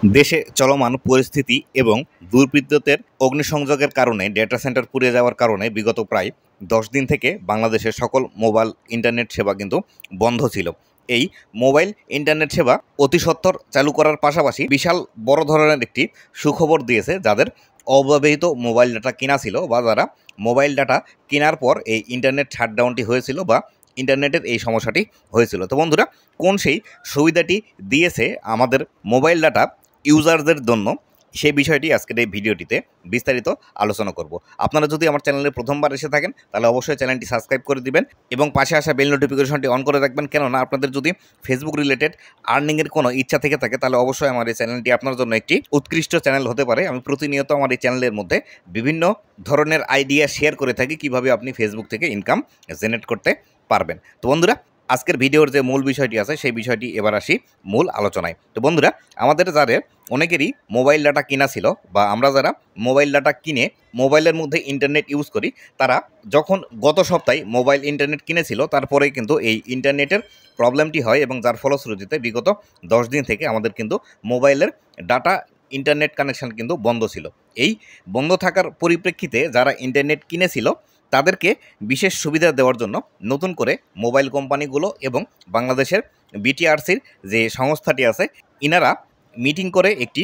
দেশে চলমান পরিস্থিতি এবং দুর্বৃত্তদের অগ্নিসংযোগের কারণে ডেটা সেন্টার পুড়ে যাওয়ার কারণে বিগত প্রায় 10 দিন থেকে বাংলাদেশের সকল মোবাইল ইন্টারনেট সেবা কিন্তু বন্ধ ছিল। এই মোবাইল ইন্টারনেট সেবা অতি সত্বর চালু করার পাশাপাশি বিশাল বড় ধরনের একটি সুখবর দিয়েছে যাদের অব্যবহৃত মোবাইল ডাটা কেনা ছিল বা যারা মোবাইল ডাটা কেনার পর এই ইন্টারনেট শাটডাউনটি হয়েছিল বা ইন্টারনেটের এই সমস্যাটি হয়েছিল। তো বন্ধুরা, কোন সেই সুবিধাটি দিয়েছে আমাদের মোবাইল ডাটা ইউজারদের জন্য, সেই বিষয়টি আজকের এই ভিডিওটিতে বিস্তারিত আলোচনা করব। আপনারা যদি আমার চ্যানেলে প্রথমবার এসে থাকেন তাহলে অবশ্যই চ্যানেলটি সাবস্ক্রাইব করে দিবেন এবং পাশে আসা বেল নোটিফিকেশনটি অন করে রাখবেন। কেননা আপনাদের যদি ফেসবুক রিলেটেড আর্নিংয়ের কোনো ইচ্ছা থেকে থাকে তাহলে অবশ্যই আমার এই চ্যানেলটি আপনার জন্য একটি উৎকৃষ্ট চ্যানেল হতে পারে। আমি প্রতিনিয়ত আমার এই চ্যানেলের মধ্যে বিভিন্ন ধরনের আইডিয়া শেয়ার করে থাকি কিভাবে আপনি ফেসবুক থেকে ইনকাম জেনারেট করতে পারবেন। তো বন্ধুরা, আজকের ভিডিওর যে মূল বিষয়টি আছে সেই বিষয়টি এবার আসি মূল আলোচনায়। তো বন্ধুরা, আমাদের যাদের অনেকেরই মোবাইল ডাটা কিনা ছিল বা আমরা যারা মোবাইল ডাটা কিনে মোবাইলের মধ্যে ইন্টারনেট ইউজ করি, তারা যখন গত সপ্তাহে মোবাইল ইন্টারনেট কিনেছিল তারপরেই কিন্তু এই ইন্টারনেটের প্রবলেমটি হয় এবং যার ফলশ্রুতিতে বিগত 10 দিন থেকে আমাদের কিন্তু মোবাইলের ডাটা ইন্টারনেট কানেকশান কিন্তু বন্ধ ছিল। এই বন্ধ থাকার পরিপ্রেক্ষিতে যারা ইন্টারনেট কিনেছিল তাদেরকে বিশেষ সুবিধা দেওয়ার জন্য নতুন করে মোবাইল কোম্পানিগুলো এবং বাংলাদেশের বিটিআরসির যে সংস্থাটি আছে, ইনারা মিটিং করে একটি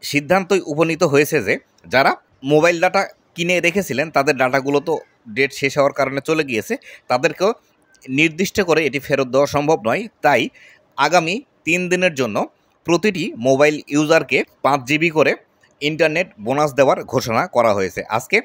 সিদ্ধান্তই উপনীত হয়েছে যে যারা মোবাইল ডাটা কিনে রেখেছিলেন তাদের ডাটাগুলো তো ডেট শেষ হওয়ার কারণে চলে গিয়েছে, তাদেরকেও নির্দিষ্ট করে এটি ফেরত দেওয়া সম্ভব নয়। তাই আগামী 3 দিনের জন্য প্রতিটি মোবাইল ইউজারকে 5 জিবি করে ইন্টারনেট বোনাস দেওয়ার ঘোষণা করা হয়েছে। আজকে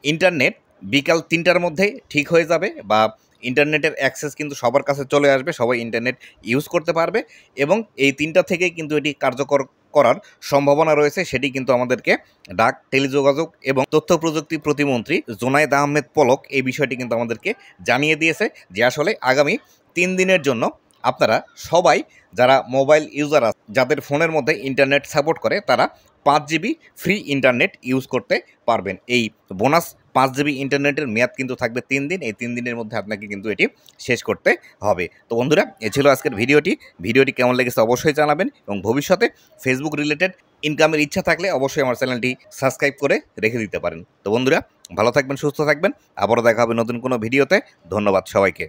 ইন্টারনেট বিকাল 3টার মধ্যে ঠিক হয়ে যাবে বা ইন্টারনেটের অ্যাক্সেস কিন্তু সবার কাছে চলে আসবে, সবাই ইন্টারনেট ইউজ করতে পারবে এবং এই 3টা থেকেই কিন্তু এটি কার্যকর করার সম্ভাবনা রয়েছে। সেটি কিন্তু আমাদেরকে ডাক, টেলিযোগাযোগ এবং তথ্য প্রযুক্তি প্রতিমন্ত্রী জোনায়েদ আহমেদ পলক এই বিষয়টি কিন্তু আমাদেরকে জানিয়ে দিয়েছে যে আসলে আগামী 3 দিনের জন্য আপনারা সবাই যারা মোবাইল ইউজার আছে, যাদের ফোনের মধ্যে ইন্টারনেট সাপোর্ট করে, তারা 5 জিবি ফ্রি ইন্টারনেট ইউজ করতে পারবেন। এই বোনাস 5 জিবি ইন্টারনেটের মেয়াদ কিন্তু থাকবে 3 দিন। এই 3 দিনের মধ্যে আপনাকে কিন্তু এটি শেষ করতে হবে। তো বন্ধুরা, এ ছিল আজকের ভিডিওটি কেমন লেগেছে অবশ্যই জানাবেন এবং ভবিষ্যতে ফেসবুক রিলেটেড ইনকামের ইচ্ছা থাকলে অবশ্যই আমার চ্যানেলটি সাবস্ক্রাইব করে রেখে দিতে পারেন। তো বন্ধুরা, ভালো থাকবেন, সুস্থ থাকবেন, আবারও দেখা হবে নতুন কোনো ভিডিওতে। ধন্যবাদ সবাইকে।